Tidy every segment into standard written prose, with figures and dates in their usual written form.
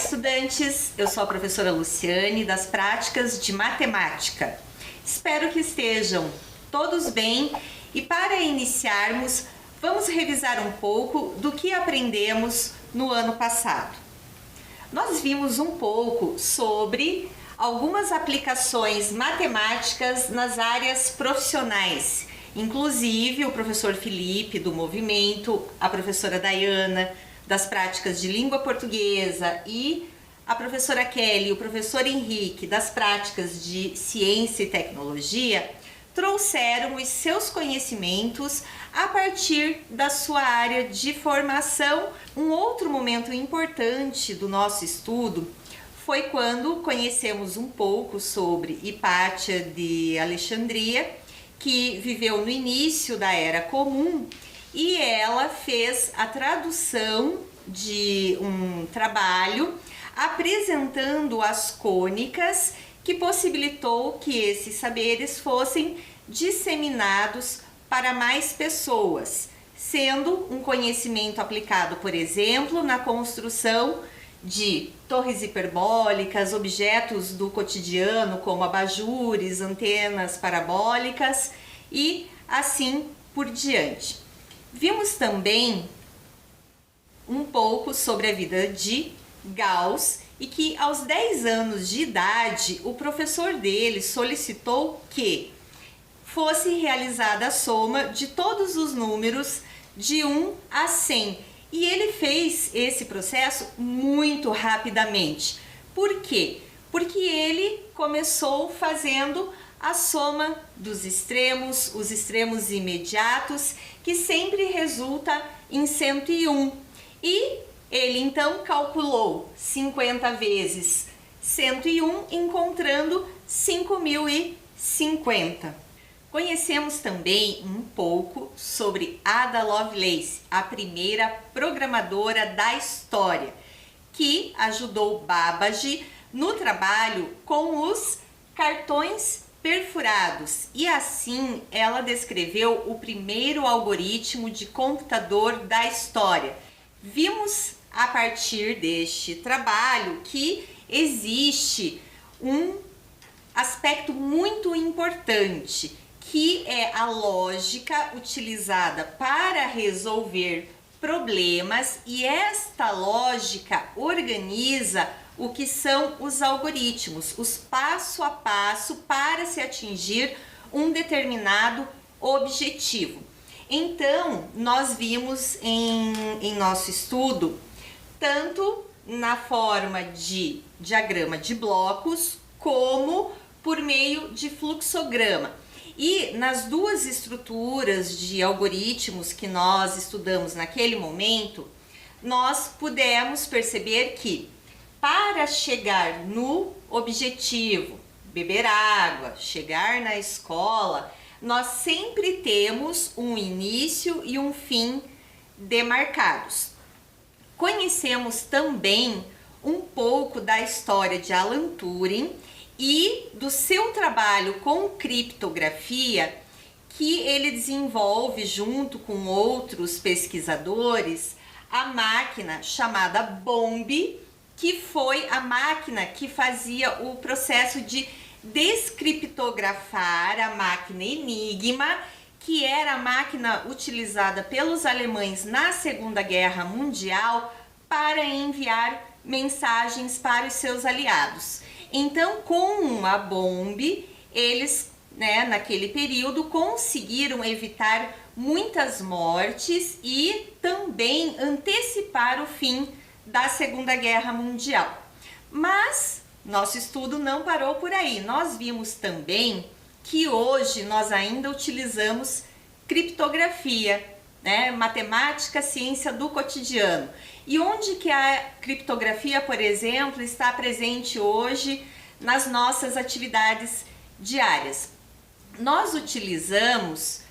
estudantes! Eu sou a professora Luciane das práticas de matemática. Espero que estejam todos bem e para iniciarmos, vamos revisar um pouco do que aprendemos no ano passado. Nós vimos um pouco sobre algumas aplicações matemáticas nas áreas profissionais, inclusive o professor Felipe do movimento, a professora Dayana das práticas de língua portuguesa e a professora Kelly e o professor Henrique das práticas de ciência e tecnologia trouxeram os seus conhecimentos a partir da sua área de formação. Um outro momento importante do nosso estudo foi quando conhecemos um pouco sobre Hipátia de Alexandria, que viveu no início da Era Comum, e ela fez a tradução de um trabalho apresentando as cônicas que possibilitou que esses saberes fossem disseminados para mais pessoas, sendo um conhecimento aplicado, por exemplo, na construção de torres hiperbólicas, objetos do cotidiano como abajures, antenas parabólicas e assim por diante. Vimos também um pouco sobre a vida de Gauss e que aos 10 anos de idade o professor dele solicitou que fosse realizada a soma de todos os números de 1 a 100. E ele fez esse processo muito rapidamente. Por quê? Porque ele começou fazendo a soma dos extremos, os extremos imediatos, que sempre resulta em 101. E ele então calculou 50 vezes 101, encontrando 5.050. Conhecemos também um pouco sobre Ada Lovelace, a primeira programadora da história, que ajudou Babbage no trabalho com os cartões perfurados, e assim ela descreveu o primeiro algoritmo de computador da história. Vimos a partir deste trabalho que existe um aspecto muito importante, que é a lógica utilizada para resolver problemas, e esta lógica organiza o que são os algoritmos, os passo a passo para se atingir um determinado objetivo. Então, nós vimos em nosso estudo, tanto na forma de diagrama de blocos, como por meio de fluxograma. E nas duas estruturas de algoritmos que nós estudamos naquele momento, nós pudemos perceber que para chegar no objetivo, beber água, chegar na escola, nós sempre temos um início e um fim demarcados. Conhecemos também um pouco da história de Alan Turing e do seu trabalho com criptografia, que ele desenvolve junto com outros pesquisadores a máquina chamada Bombe, que foi a máquina que fazia o processo de descriptografar a máquina Enigma, que era a máquina utilizada pelos alemães na Segunda Guerra Mundial para enviar mensagens para os seus aliados. Então, com a Bombe, eles, naquele período, conseguiram evitar muitas mortes e também antecipar o fim da Segunda Guerra Mundial. Mas nosso estudo não parou por aí. Nós vimos também que hoje nós ainda utilizamos criptografia, matemática, ciência do cotidiano. E onde que a criptografia, por exemplo, está presente hoje nas nossas atividades diárias? Nós utilizamos,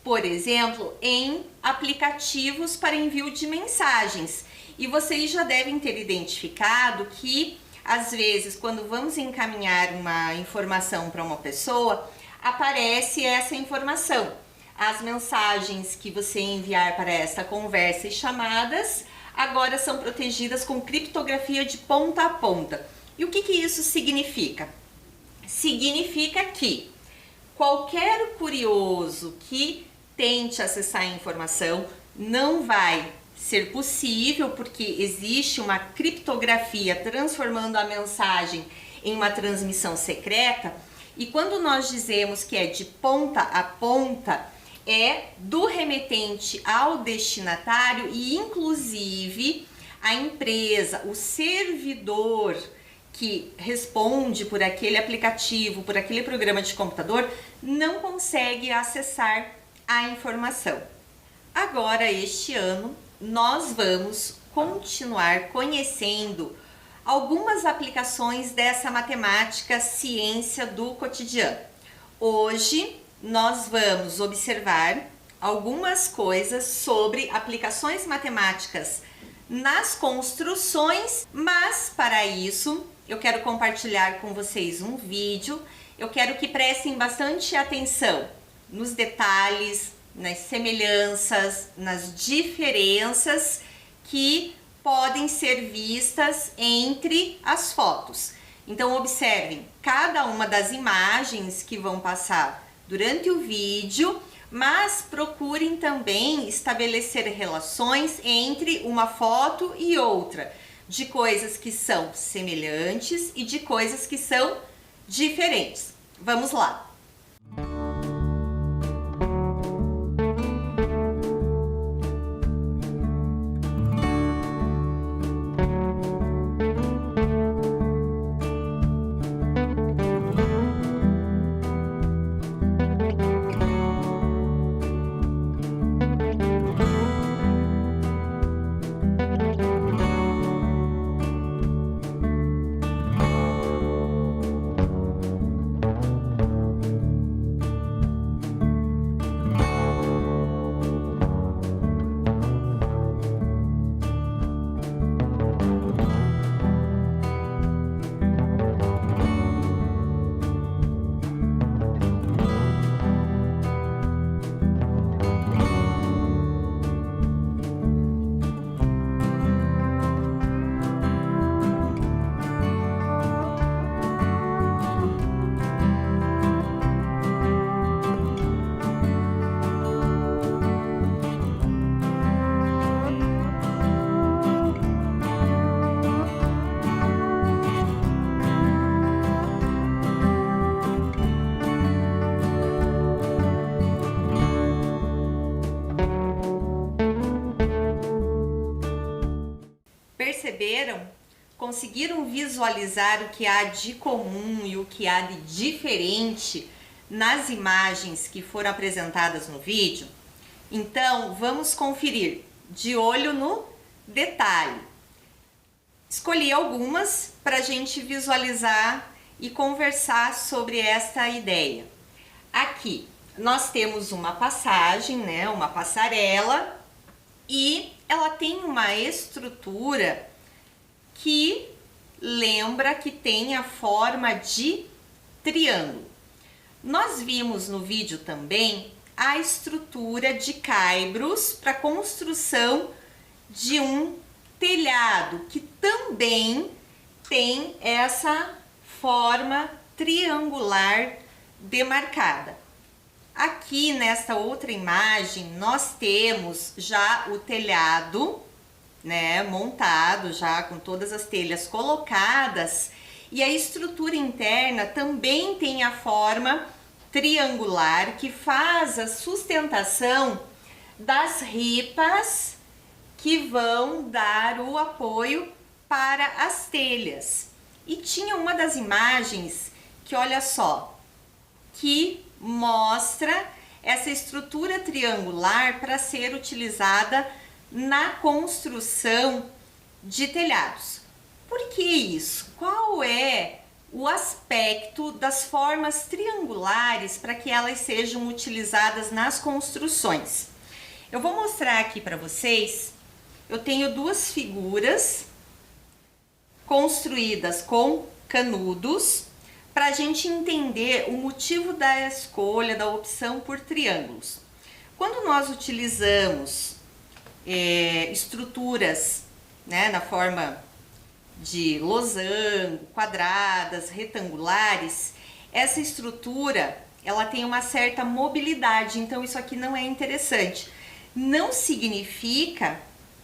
por exemplo, em aplicativos para envio de mensagens. E vocês já devem ter identificado que, às vezes, quando vamos encaminhar uma informação para uma pessoa, aparece essa informação. As mensagens que você enviar para esta conversa e chamadas agora são protegidas com criptografia de ponta a ponta. E o que isso significa? Significa que qualquer curioso que tente acessar a informação não vai ser possível, porque existe uma criptografia transformando a mensagem em uma transmissão secreta. E quando nós dizemos que é de ponta a ponta, é do remetente ao destinatário e inclusive a empresa, o servidor que responde por aquele aplicativo, por aquele programa de computador, não consegue acessar a informação. Agora, este ano, nós vamos continuar conhecendo algumas aplicações dessa matemática ciência do cotidiano. Hoje, nós vamos observar algumas coisas sobre aplicações matemáticas nas construções, mas para isso eu quero compartilhar com vocês um vídeo. Eu quero que prestem bastante atenção nos detalhes, nas semelhanças, nas diferenças que podem ser vistas entre as fotos. Então observem cada uma das imagens que vão passar durante o vídeo, mas procurem também estabelecer relações entre uma foto e outra, de coisas que são semelhantes e de coisas que são diferentes. Vamos lá! Perceberam? Conseguiram visualizar o que há de comum e o que há de diferente nas imagens que foram apresentadas no vídeo? Então, vamos conferir de olho no detalhe. Escolhi algumas para a gente visualizar e conversar sobre essa ideia. Aqui nós temos uma passagem, né, uma passarela, e ela tem uma estrutura que lembra que tem a forma de triângulo. Nós vimos no vídeo também a estrutura de caibros para construção de um telhado, que também tem essa forma triangular demarcada. Aqui nesta outra imagem nós temos já o telhado, né, montado, já com todas as telhas colocadas, e a estrutura interna também tem a forma triangular que faz a sustentação das ripas que vão dar o apoio para as telhas. E tinha uma das imagens que, olha só, que mostra essa estrutura triangular para ser utilizada na construção de telhados. Por que isso? Qual é o aspecto das formas triangulares para que elas sejam utilizadas nas construções? Eu vou mostrar aqui para vocês. Eu tenho duas figuras construídas com canudos para a gente entender o motivo da escolha, da opção por triângulos. Quando nós utilizamos estruturas né, na forma de losango, quadradas, retangulares, essa estrutura ela tem uma certa mobilidade, então isso aqui não é interessante. Não significa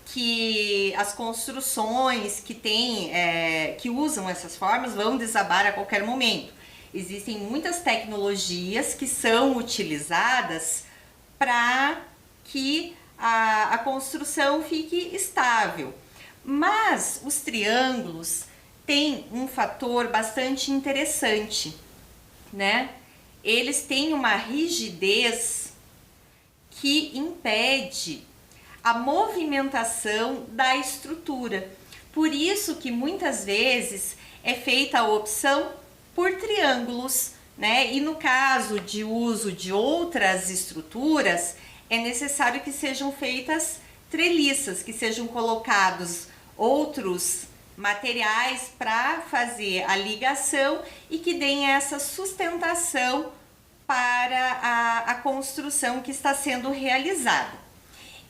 que as construções que usam essas formas vão desabar a qualquer momento. Existem muitas tecnologias que são utilizadas para que a construção fique estável. Mas os triângulos têm um fator bastante interessante, né? Eles têm uma rigidez que impede a movimentação da estrutura. Por isso que muitas vezes é feita a opção por triângulos, né? E no caso de uso de outras estruturas, é necessário que sejam feitas treliças, que sejam colocados outros materiais para fazer a ligação e que deem essa sustentação para a construção que está sendo realizada.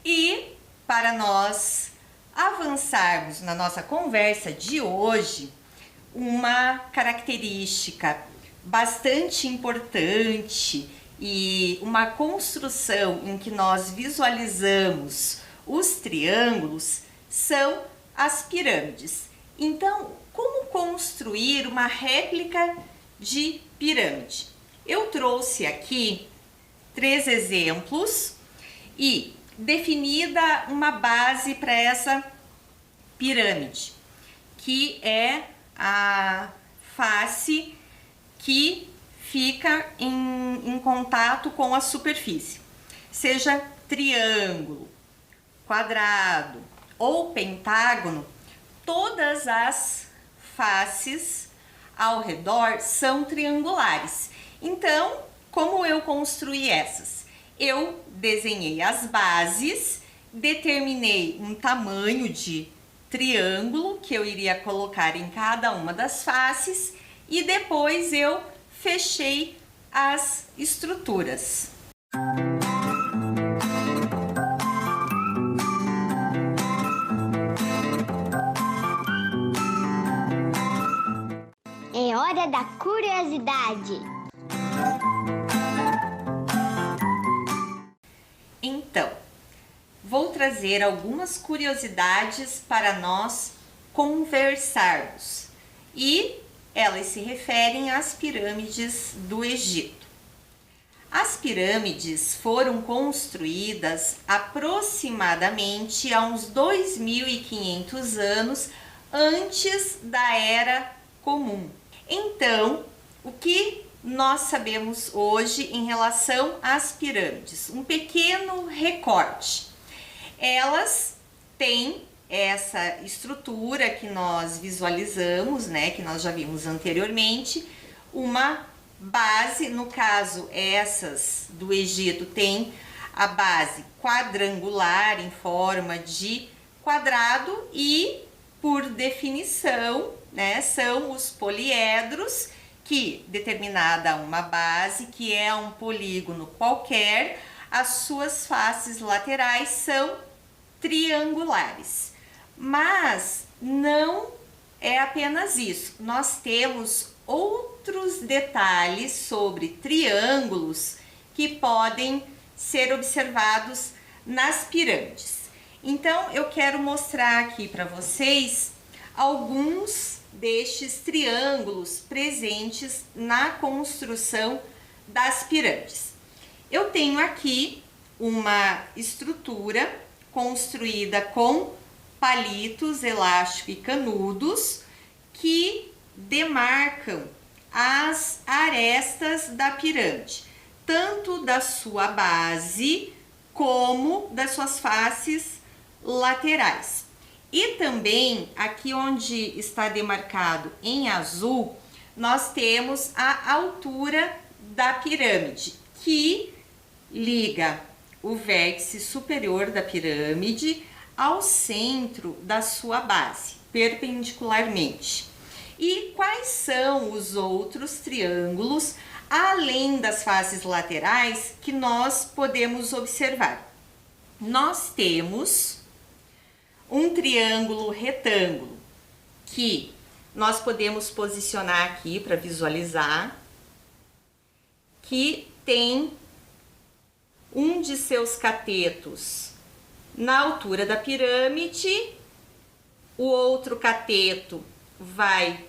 E para nós avançarmos na nossa conversa de hoje, uma característica bastante importante e uma construção em que nós visualizamos os triângulos são as pirâmides. Então, como construir uma réplica de pirâmide? Eu trouxe aqui 3 exemplos e definida uma base para essa pirâmide, que é a face que fica em contato com a superfície, seja triângulo, quadrado ou pentágono, todas as faces ao redor são triangulares. Então, como eu construí essas? Eu desenhei as bases, determinei um tamanho de triângulo que eu iria colocar em cada uma das faces e depois eu fechei as estruturas. É hora da curiosidade. Então, vou trazer algumas curiosidades para nós conversarmos e elas se referem às pirâmides do Egito. As pirâmides foram construídas aproximadamente há uns 2.500 anos antes da Era Comum. Então, o que nós sabemos hoje em relação às pirâmides? Um pequeno recorte. Elas têm essa estrutura que nós visualizamos, né, que nós já vimos anteriormente, uma base, no caso essas do Egito tem a base quadrangular em forma de quadrado e, por definição, né, são os poliedros que, determinada uma base, que é um polígono qualquer, as suas faces laterais são triangulares. Mas não é apenas isso. Nós temos outros detalhes sobre triângulos que podem ser observados nas pirâmides. Então, eu quero mostrar aqui para vocês alguns destes triângulos presentes na construção das pirâmides. Eu tenho aqui uma estrutura construída com palitos, elástico e canudos que demarcam as arestas da pirâmide, tanto da sua base como das suas faces laterais. E também aqui onde está demarcado em azul, nós temos a altura da pirâmide, que liga o vértice superior da pirâmide ao centro da sua base, perpendicularmente. E quais são os outros triângulos, além das faces laterais, que nós podemos observar? Nós temos um triângulo retângulo que nós podemos posicionar aqui para visualizar, que tem um de seus catetos na altura da pirâmide, o outro cateto vai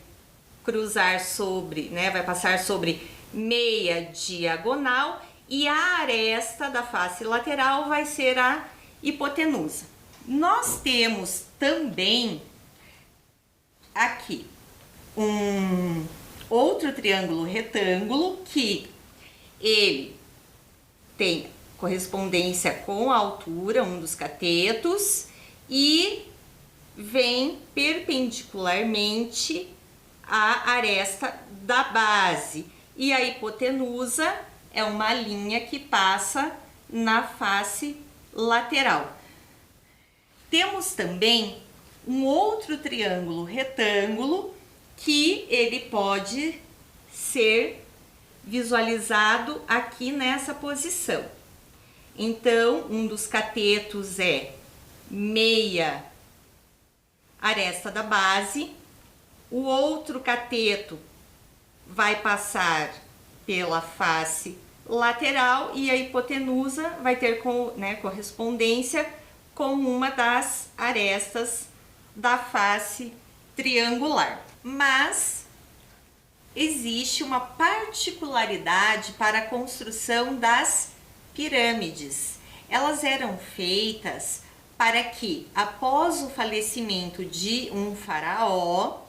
cruzar sobre, vai passar sobre meia diagonal e a aresta da face lateral vai ser a hipotenusa. Nós temos também aqui um outro triângulo retângulo que ele tem correspondência com a altura, um dos catetos, e vem perpendicularmente à aresta da base. E a hipotenusa é uma linha que passa na face lateral. Temos também um outro triângulo retângulo que ele pode ser visualizado aqui nessa posição. Então, um dos catetos é meia aresta da base, o outro cateto vai passar pela face lateral e a hipotenusa vai ter correspondência com uma das arestas da face triangular. Mas existe uma particularidade para a construção das pirâmides. Elas eram feitas para que, após o falecimento de um faraó,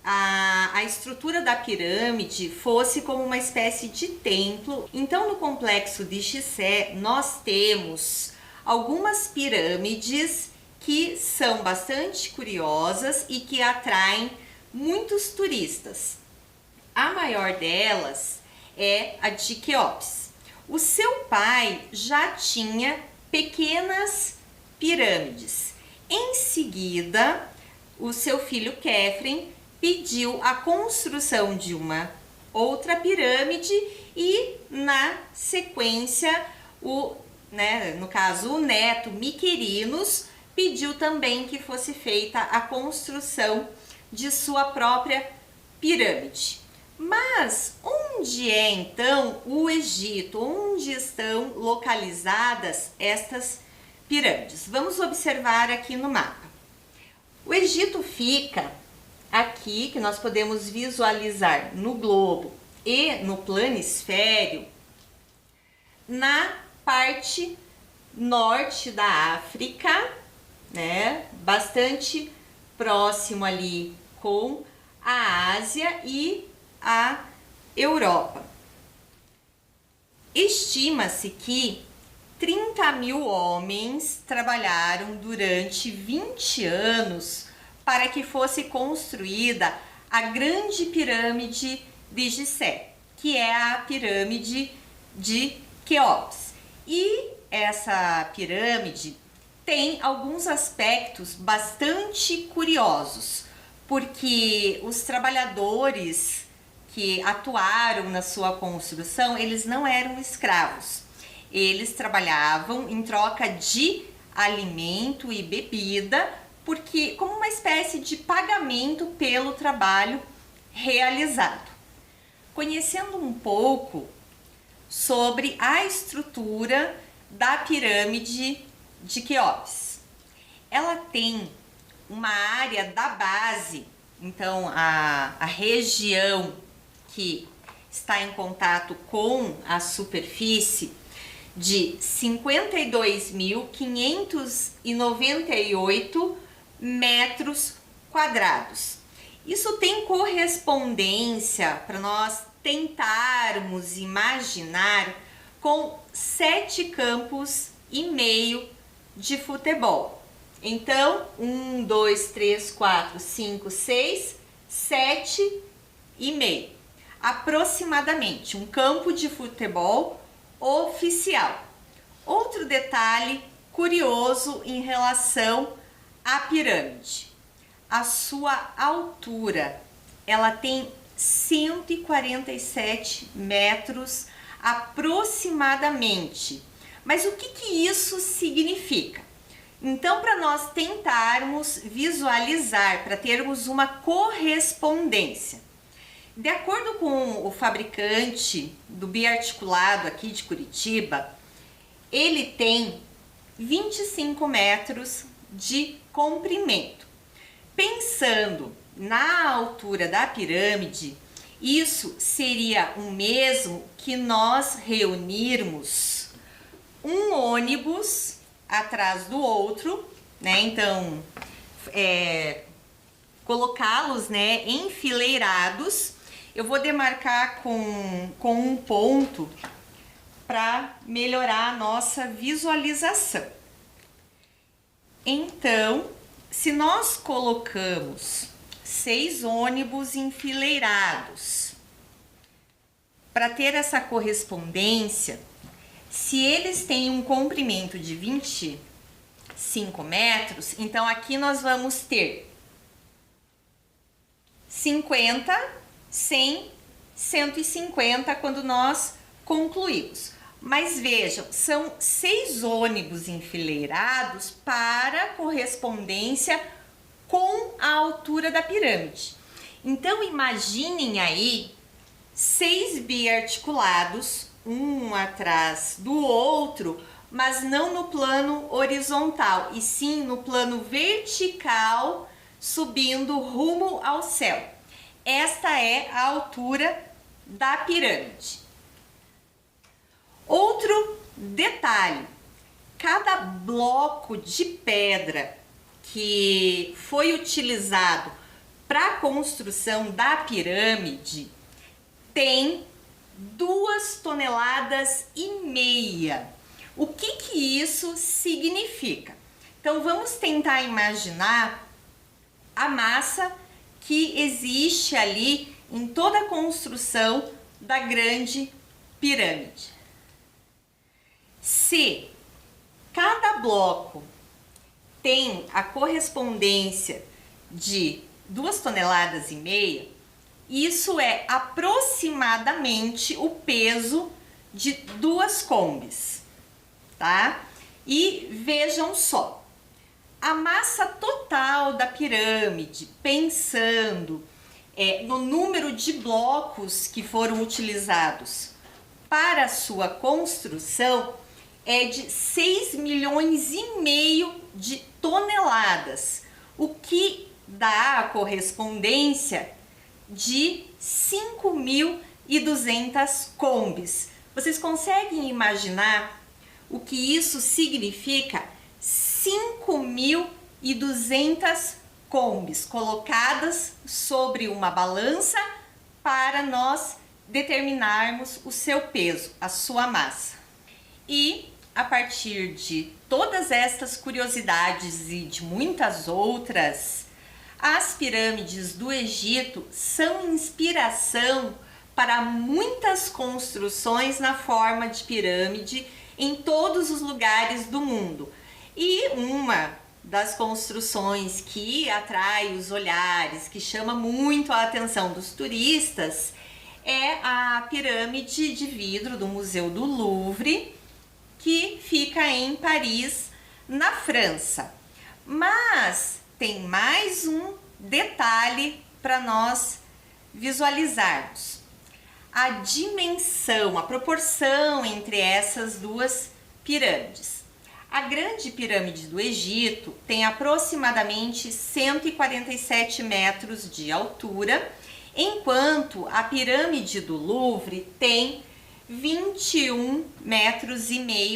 a estrutura da pirâmide fosse como uma espécie de templo. Então, no complexo de Gizé, nós temos algumas pirâmides que são bastante curiosas e que atraem muitos turistas. A maior delas é a de Quéops. O seu pai já tinha pequenas pirâmides. Em seguida, o seu filho Quéfren pediu a construção de uma outra pirâmide e, na sequência, no caso, o neto Miquerinos pediu também que fosse feita a construção de sua própria pirâmide. Mas onde é então o Egito? Onde estão localizadas estas pirâmides? Vamos observar aqui no mapa. O Egito fica aqui, que nós podemos visualizar no globo e no planisfério, na parte norte da África, bastante próximo ali com a Ásia e a Europa. Estima-se que 30.000 homens trabalharam durante 20 anos para que fosse construída a grande pirâmide de Gizé, que é a pirâmide de Quéops. E essa pirâmide tem alguns aspectos bastante curiosos, porque os trabalhadores que atuaram na sua construção, eles não eram escravos. Eles trabalhavam em troca de alimento e bebida, porque como uma espécie de pagamento pelo trabalho realizado. Conhecendo um pouco sobre a estrutura da pirâmide de Quéops. Ela tem uma área da base, então a região que está em contato com a superfície, de 52.598 metros quadrados. Isso tem correspondência, para nós tentarmos imaginar, com 7 campos e meio de futebol. Então, 1, 2, 3, 4, 5, 6, 7 e meio. Aproximadamente um campo de futebol oficial. Outro detalhe curioso em relação à pirâmide. A sua altura, ela tem 147 metros aproximadamente. Mas o que isso significa? Então, para nós tentarmos visualizar, para termos uma correspondência, de acordo com o fabricante do biarticulado aqui de Curitiba, ele tem 25 metros de comprimento. Pensando na altura da pirâmide, isso seria o mesmo que nós reunirmos um ônibus atrás do outro, né? Então, colocá-los, né, enfileirados. Eu vou demarcar com um ponto para melhorar a nossa visualização. Então, se nós colocamos 6 ônibus enfileirados, para ter essa correspondência, se eles têm um comprimento de 25 metros, então aqui nós vamos ter 50, 100, 150 quando nós concluímos. Mas vejam, são 6 ônibus enfileirados para correspondência com a altura da pirâmide. Então imaginem aí 6 biarticulados, um atrás do outro, mas não no plano horizontal, e sim no plano vertical, subindo rumo ao céu. Esta é a altura da pirâmide. Outro detalhe, cada bloco de pedra que foi utilizado para a construção da pirâmide tem 2,5 toneladas. O que isso significa? Então vamos tentar imaginar a massa que existe ali em toda a construção da grande pirâmide. Se cada bloco tem a correspondência de 2,5 toneladas, isso é aproximadamente o peso de 2 Kombis, tá? E vejam só, a massa total da pirâmide, pensando no número de blocos que foram utilizados para a sua construção, é de 6,5 milhões de toneladas, o que dá a correspondência de 5.200 Kombis. Vocês conseguem imaginar o que isso significa? 5.200 Kombis colocadas sobre uma balança para nós determinarmos o seu peso, a sua massa. E a partir de todas estas curiosidades e de muitas outras, as pirâmides do Egito são inspiração para muitas construções na forma de pirâmide em todos os lugares do mundo. E uma das construções que atrai os olhares, que chama muito a atenção dos turistas, é a pirâmide de vidro do Museu do Louvre, que fica em Paris, na França. Mas tem mais um detalhe para nós visualizarmos. A dimensão, a proporção entre essas duas pirâmides. A grande pirâmide do Egito tem aproximadamente 147 metros de altura, enquanto a pirâmide do Louvre tem 21,5 metros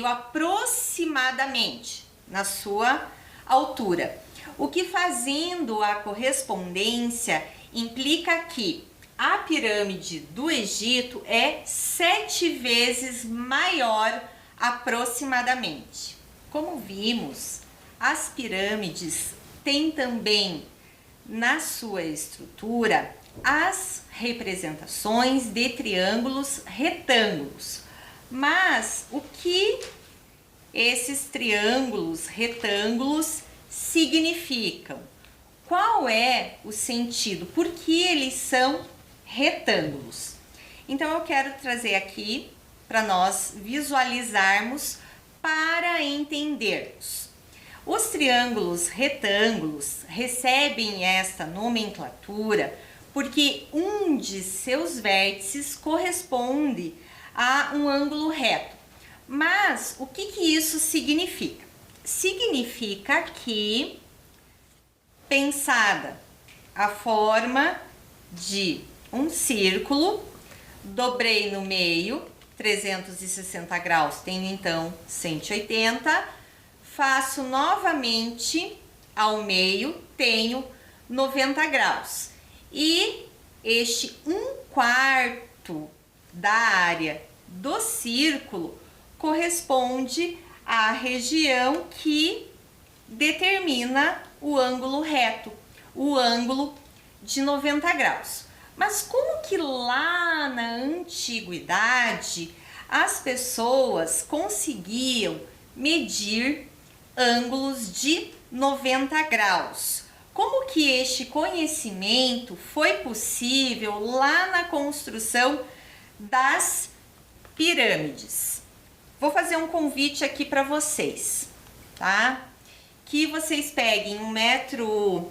aproximadamente na sua altura. O que, fazendo a correspondência, implica que a pirâmide do Egito é 7 vezes maior aproximadamente. Como vimos, as pirâmides têm também na sua estrutura as representações de triângulos retângulos. Mas o que esses triângulos retângulos significam? Qual é o sentido? Por que eles são retângulos? Então eu quero trazer aqui para nós visualizarmos, para entendermos. Os triângulos retângulos recebem esta nomenclatura porque um de seus vértices corresponde a um ângulo reto. Mas o que isso significa? Significa que, pensada a forma de um círculo, dobrei no meio, 360 graus, tenho então 180, faço novamente ao meio, tenho 90 graus. E este 1/4 da área do círculo corresponde à região que determina o ângulo reto, o ângulo de 90 graus. Mas como que lá na antiguidade as pessoas conseguiam medir ângulos de 90 graus? Como que este conhecimento foi possível lá na construção das pirâmides? Vou fazer um convite aqui para vocês, tá? Que vocês peguem 1,20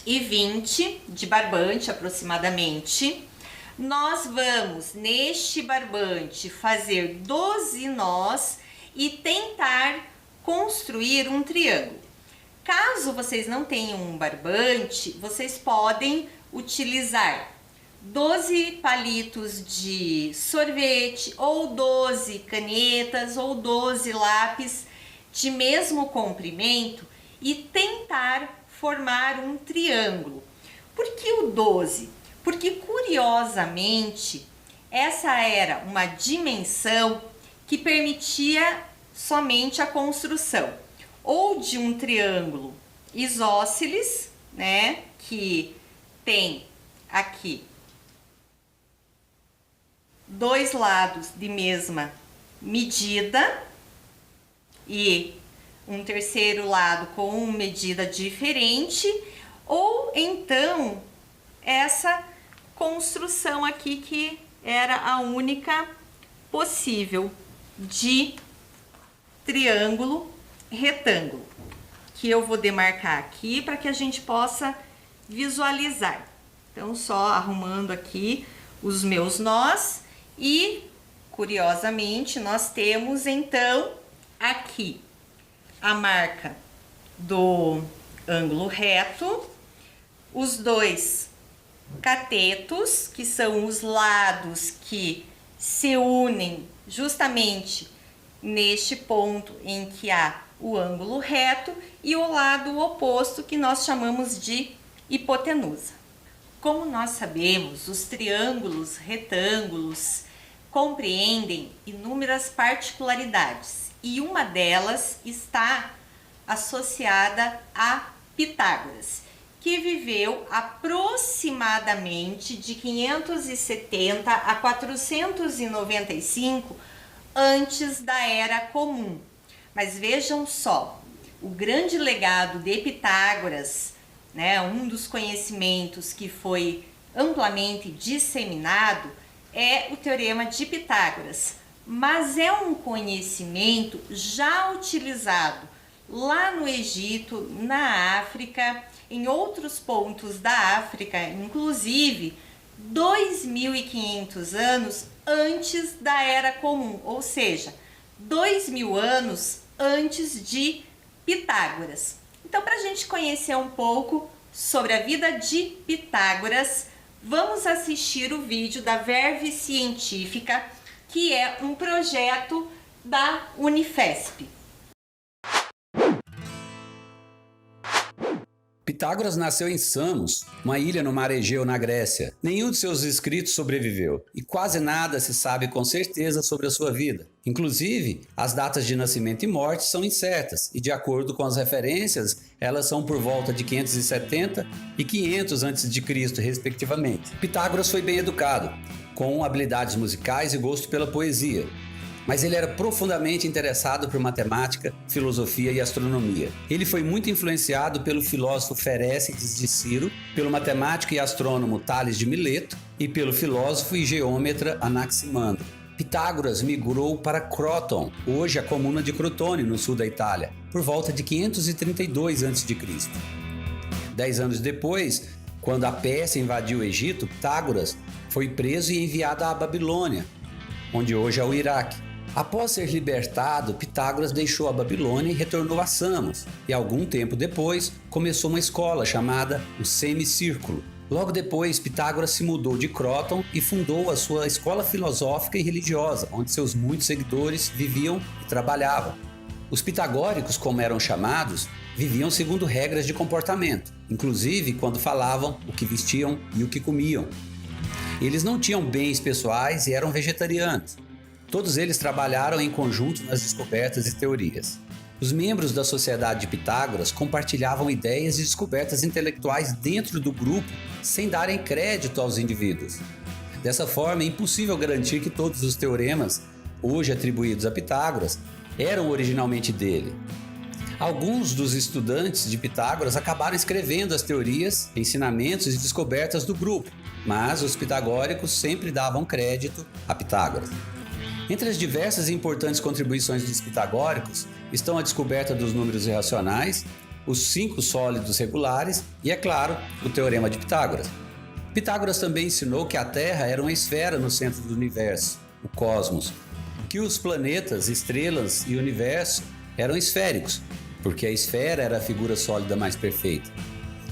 m de barbante aproximadamente. Nós vamos neste barbante fazer 12 nós e tentar construir um triângulo. Caso vocês não tenham um barbante, vocês podem utilizar 12 palitos de sorvete ou 12 canetas ou 12 lápis de mesmo comprimento e tentar formar um triângulo. Por que o 12? Porque curiosamente essa era uma dimensão que permitia somente a construção ou de um triângulo isósceles, né, que tem aqui dois lados de mesma medida e um terceiro lado com medida diferente, ou então essa construção aqui que era a única possível de triângulo retângulo, que eu vou demarcar aqui para que a gente possa visualizar. Então, só arrumando aqui os meus nós e, curiosamente, nós temos então aqui a marca do ângulo reto, os dois catetos, que são os lados que se unem justamente neste ponto em que há o ângulo reto, e o lado oposto que nós chamamos de hipotenusa. Como nós sabemos, os triângulos retângulos compreendem inúmeras particularidades e uma delas está associada a Pitágoras, que viveu aproximadamente de 570 a 495 antes da Era Comum. Mas vejam só, o grande legado de Pitágoras, né, um dos conhecimentos que foi amplamente disseminado é o Teorema de Pitágoras, mas é um conhecimento já utilizado lá no Egito, na África, em outros pontos da África, inclusive 2.500 anos antes da Era Comum, ou seja, 2.000 anos antes de Pitágoras. Então, para a gente conhecer um pouco sobre a vida de Pitágoras, vamos assistir o vídeo da Verve Científica, que é um projeto da Unifesp. Pitágoras nasceu em Samos, uma ilha no mar Egeu, na Grécia. Nenhum de seus escritos sobreviveu e quase nada se sabe com certeza sobre a sua vida. Inclusive, as datas de nascimento e morte são incertas e, de acordo com as referências, elas são por volta de 570 e 500 a.C., respectivamente. Pitágoras foi bem educado, com habilidades musicais e gosto pela poesia. Mas ele era profundamente interessado por matemática, filosofia e astronomia. Ele foi muito influenciado pelo filósofo Ferécides de Ciro, pelo matemático e astrônomo Tales de Mileto e pelo filósofo e geômetra Anaximandro. Pitágoras migrou para Croton, hoje a comuna de Crotone, no sul da Itália, por volta de 532 a.C. 10 anos depois, quando a Pérsia invadiu o Egito, Pitágoras foi preso e enviado à Babilônia, onde hoje é o Iraque. Após ser libertado, Pitágoras deixou a Babilônia e retornou a Samos, e algum tempo depois começou uma escola chamada o Semicírculo. Logo depois, Pitágoras se mudou de Croton e fundou a sua escola filosófica e religiosa, onde seus muitos seguidores viviam e trabalhavam. Os pitagóricos, como eram chamados, viviam segundo regras de comportamento, inclusive quando falavam, o que vestiam e o que comiam. Eles não tinham bens pessoais e eram vegetarianos. Todos eles trabalharam em conjunto nas descobertas e teorias. Os membros da Sociedade de Pitágoras compartilhavam ideias e descobertas intelectuais dentro do grupo, sem darem crédito aos indivíduos. Dessa forma, é impossível garantir que todos os teoremas, hoje atribuídos a Pitágoras, eram originalmente dele. Alguns dos estudantes de Pitágoras acabaram escrevendo as teorias, ensinamentos e descobertas do grupo, mas os pitagóricos sempre davam crédito a Pitágoras. Entre as diversas e importantes contribuições dos pitagóricos estão a descoberta dos números irracionais, os 5 sólidos regulares e, é claro, o Teorema de Pitágoras. Pitágoras também ensinou que a Terra era uma esfera no centro do universo, o cosmos, que os planetas, estrelas e o universo eram esféricos, porque a esfera era a figura sólida mais perfeita.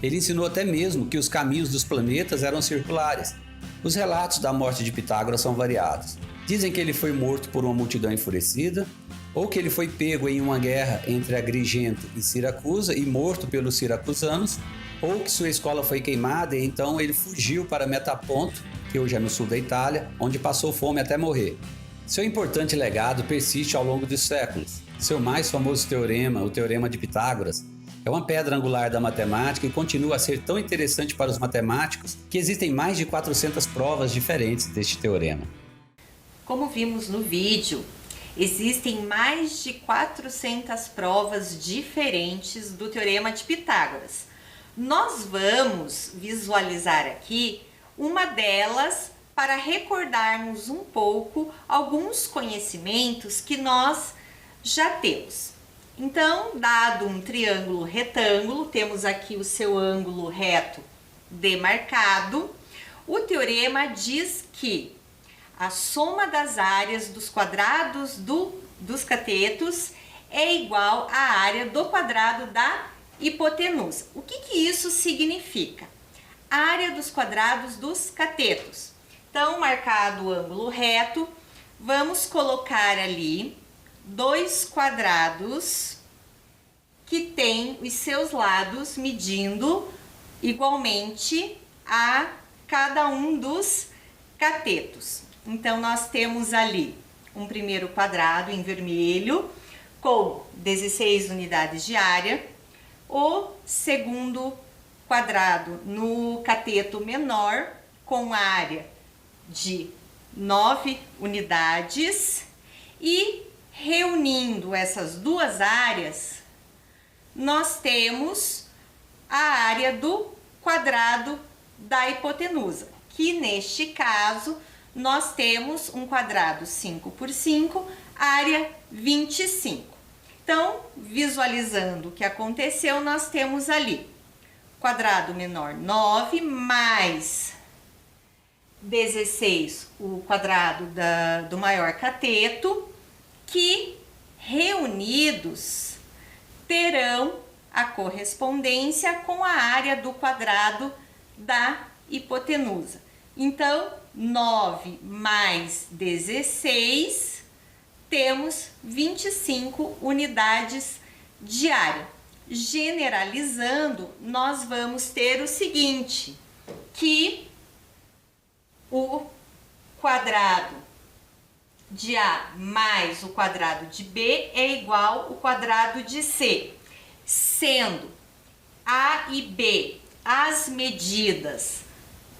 Ele ensinou até mesmo que os caminhos dos planetas eram circulares. Os relatos da morte de Pitágoras são variados. Dizem que ele foi morto por uma multidão enfurecida, ou que ele foi pego em uma guerra entre Agrigento e Siracusa e morto pelos siracusanos, ou que sua escola foi queimada e então ele fugiu para Metaponto, que hoje é no sul da Itália, onde passou fome até morrer. Seu importante legado persiste ao longo dos séculos. Seu mais famoso teorema, o Teorema de Pitágoras, é uma pedra angular da matemática e continua a ser tão interessante para os matemáticos que existem mais de 400 provas diferentes deste teorema. Como vimos no vídeo, existem mais de 400 provas diferentes do Teorema de Pitágoras. Nós vamos visualizar aqui uma delas para recordarmos um pouco alguns conhecimentos que nós já temos. Então, dado um triângulo retângulo, temos aqui o seu ângulo reto demarcado, o teorema diz que a soma das áreas dos quadrados dos catetos é igual à área do quadrado da hipotenusa. O que isso significa? Área dos quadrados dos catetos. Então, marcado o ângulo reto, vamos colocar ali 2 quadrados que têm os seus lados medindo igualmente a cada um dos catetos. Então, nós temos ali um primeiro quadrado em vermelho com 16 unidades de área, o segundo quadrado no cateto menor com área de 9 unidades e reunindo essas duas áreas, nós temos a área do quadrado da hipotenusa, que neste caso nós temos um quadrado 5 por 5, área 25. Então, visualizando o que aconteceu, nós temos ali quadrado menor 9 mais 16, o quadrado do maior cateto, que reunidos terão a correspondência com a área do quadrado da hipotenusa. Então, 9 mais 16, temos 25 unidades de área. Generalizando, nós vamos ter o seguinte, que o quadrado de A mais o quadrado de B é igual ao quadrado de C, sendo A e B as medidas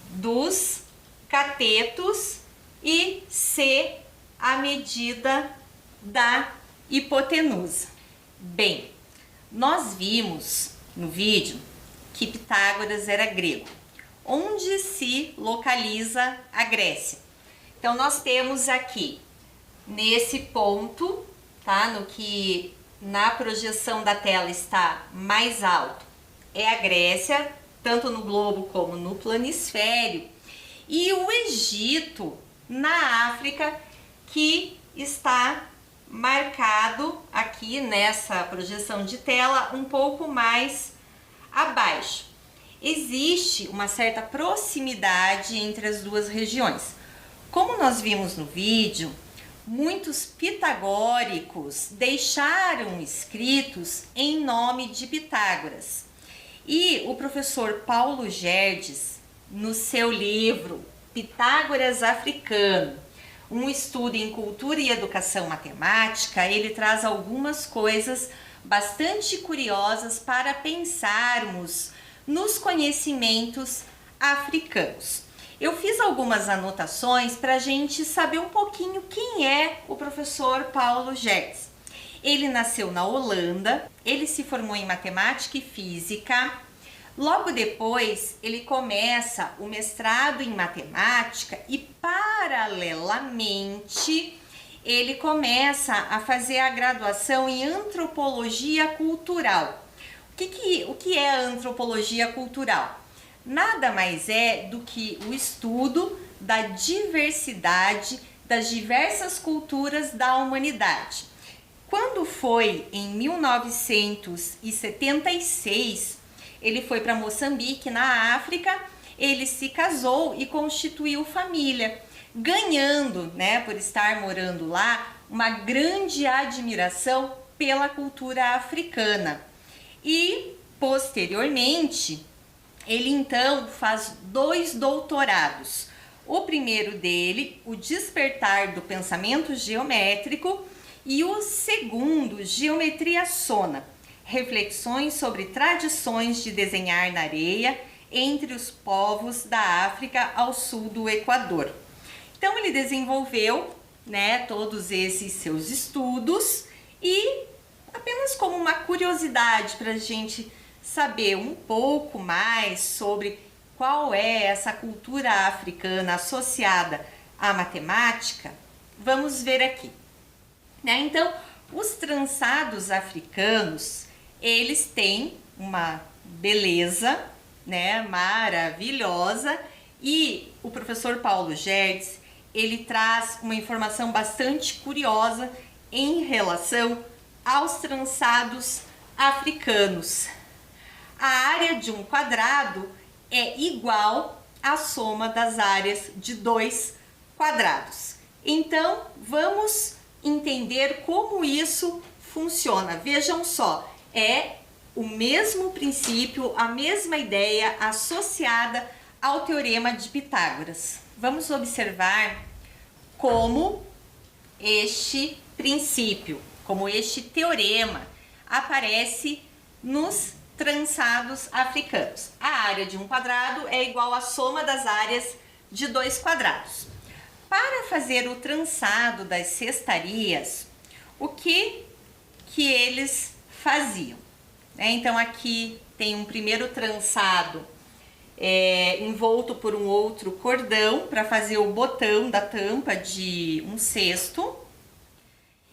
dos catetos e C a medida da hipotenusa. Bem, nós vimos no vídeo que Pitágoras era grego. Onde se localiza a Grécia? Então, nós temos aqui nesse ponto, tá? No que na projeção da tela está mais alto, é a Grécia, tanto no globo como no planisfério, e o Egito na África, que está marcado aqui nessa projeção de tela um pouco mais abaixo. Existe uma certa proximidade entre as duas regiões. Como nós vimos no vídeo, muitos pitagóricos deixaram escritos em nome de Pitágoras. E o professor Paulo Gerdes, no seu livro Pitágoras Africano, um estudo em cultura e educação matemática, ele traz algumas coisas bastante curiosas para pensarmos nos conhecimentos africanos. Eu fiz algumas anotações para a gente saber um pouquinho quem é o professor Paulo Gerdes. Ele nasceu na Holanda, ele se formou em matemática e física. Logo depois, ele começa o mestrado em matemática e, paralelamente, ele começa a fazer a graduação em antropologia cultural. O que é antropologia cultural? Nada mais é do que o estudo da diversidade das diversas culturas da humanidade. Quando foi em 1976, ele foi para Moçambique, na África, ele se casou e constituiu família, ganhando, né, por estar morando lá, uma grande admiração pela cultura africana. E, posteriormente, ele então faz 2 doutorados. O primeiro dele, o Despertar do Pensamento Geométrico, e o segundo, Geometria Sona, reflexões sobre tradições de desenhar na areia entre os povos da África ao sul do Equador. Então ele desenvolveu, né, todos esses seus estudos e, apenas como uma curiosidade para a gente saber um pouco mais sobre qual é essa cultura africana associada à matemática, vamos ver aqui. Então, os trançados africanos, eles têm uma beleza, né, maravilhosa, e o professor Paulo Gerdes, ele traz uma informação bastante curiosa em relação aos trançados africanos. A área de um quadrado é igual à soma das áreas de 2 quadrados. Então, vamos entender como isso funciona. Vejam só, é o mesmo princípio, a mesma ideia associada ao teorema de Pitágoras. Vamos observar como este princípio, como este teorema aparece nos trançados africanos. A área de um quadrado é igual à soma das áreas de 2 quadrados. Para fazer o trançado das cestarias, o que eles faziam? Então aqui tem um primeiro trançado envolto por um outro cordão para fazer o botão da tampa de um cesto.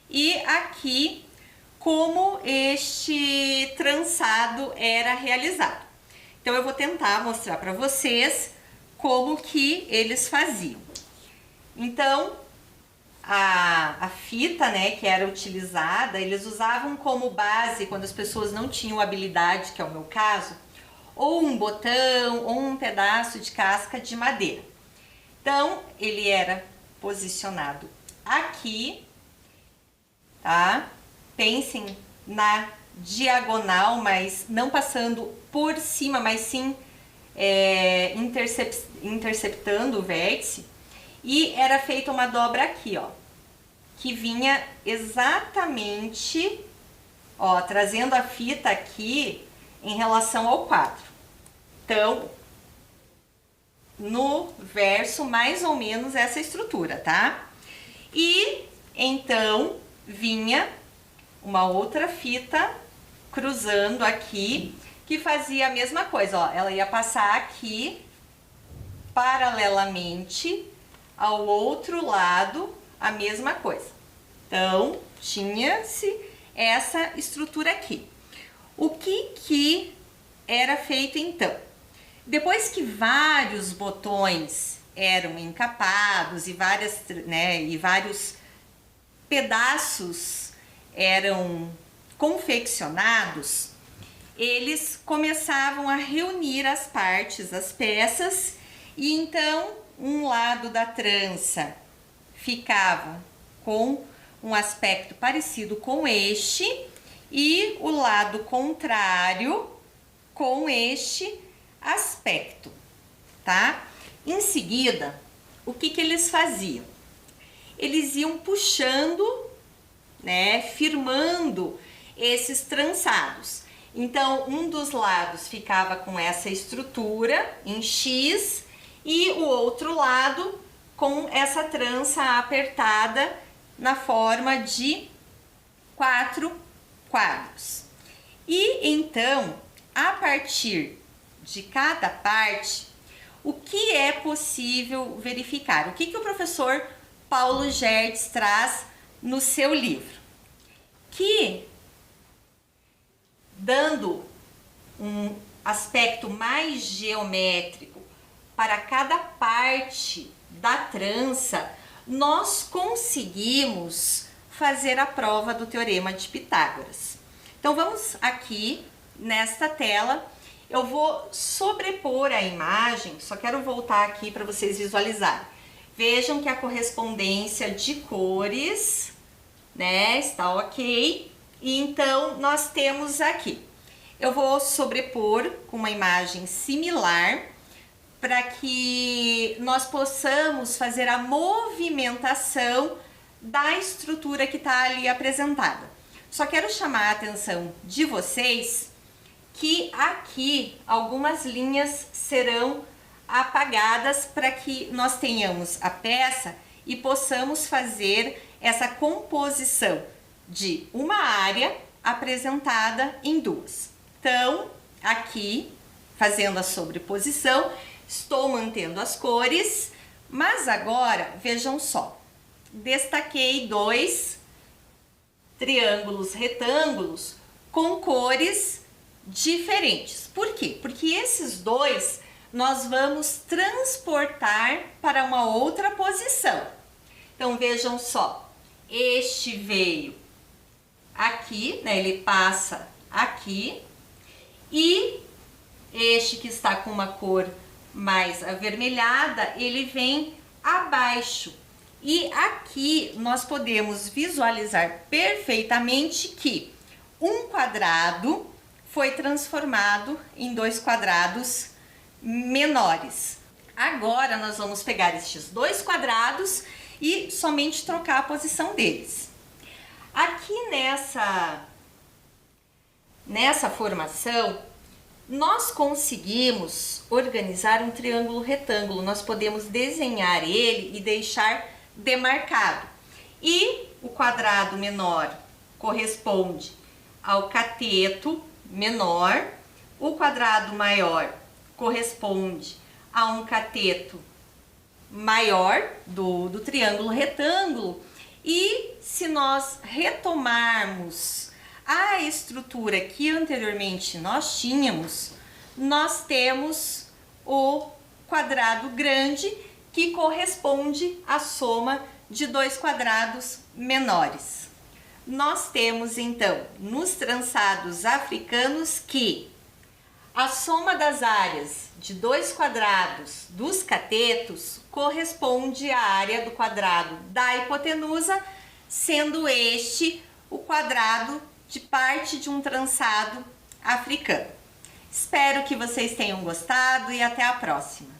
E aqui como este trançado era realizado. Então eu vou tentar mostrar para vocês como que eles faziam. Então, a fita, né, que era utilizada, eles usavam como base, quando as pessoas não tinham habilidade, que é o meu caso, ou um botão ou um pedaço de casca de madeira. Então, ele era posicionado aqui, tá? Pensem na diagonal, mas não passando por cima, mas sim interceptando o vértice. E era feita uma dobra aqui, ó, que vinha exatamente, ó, trazendo a fita aqui em relação ao quadro. Então, no verso, mais ou menos essa estrutura, tá? E então vinha uma outra fita cruzando aqui, que fazia a mesma coisa, ó, ela ia passar aqui paralelamente ao outro lado, a mesma coisa. Então, tinha-se essa estrutura aqui. O que era feito então? Depois que vários botões eram encapados e vários pedaços eram confeccionados, eles começavam a reunir as partes, as peças, e então um lado da trança ficava com um aspecto parecido com este e o lado contrário com este aspecto, tá? Em seguida, o que eles faziam? Eles iam puxando, né, firmando esses trançados. Então, um dos lados ficava com essa estrutura em X e o outro lado com essa trança apertada na forma de 4 quadros. E então, a partir de cada parte, o que é possível verificar? O que o professor Paulo Gerdes traz no seu livro? Que, dando um aspecto mais geométrico para cada parte da trança, nós conseguimos fazer a prova do Teorema de Pitágoras. Então vamos aqui nesta tela, eu vou sobrepor a imagem, só quero voltar aqui para vocês visualizarem. Vejam que a correspondência de cores, né, está ok. E então nós temos aqui, eu vou sobrepor com uma imagem similar para que nós possamos fazer a movimentação da estrutura que está ali apresentada. Só quero chamar a atenção de vocês que aqui algumas linhas serão apagadas para que nós tenhamos a peça e possamos fazer essa composição de uma área apresentada em duas. Então, aqui, fazendo a sobreposição, estou mantendo as cores, mas agora, vejam só, destaquei 2 triângulos retângulos com cores diferentes. Por quê? Porque esses 2 nós vamos transportar para uma outra posição. Então, vejam só, este veio aqui, né, ele passa aqui, e este que está com uma cor mais avermelhada, ele vem abaixo. E aqui nós podemos visualizar perfeitamente que um quadrado foi transformado em 2 quadrados menores. Agora nós vamos pegar estes 2 quadrados e somente trocar a posição deles. Aqui nessa formação, nós conseguimos organizar um triângulo retângulo. Nós podemos desenhar ele e deixar demarcado. E o quadrado menor corresponde ao cateto menor, o quadrado maior corresponde a um cateto maior do triângulo retângulo. E se nós retomarmos a estrutura que anteriormente nós tínhamos, nós temos o quadrado grande que corresponde à soma de 2 quadrados menores. Nós temos então nos trançados africanos que a soma das áreas de 2 quadrados dos catetos corresponde à área do quadrado da hipotenusa, sendo este o quadrado de parte de um trançado africano. Espero que vocês tenham gostado e até a próxima.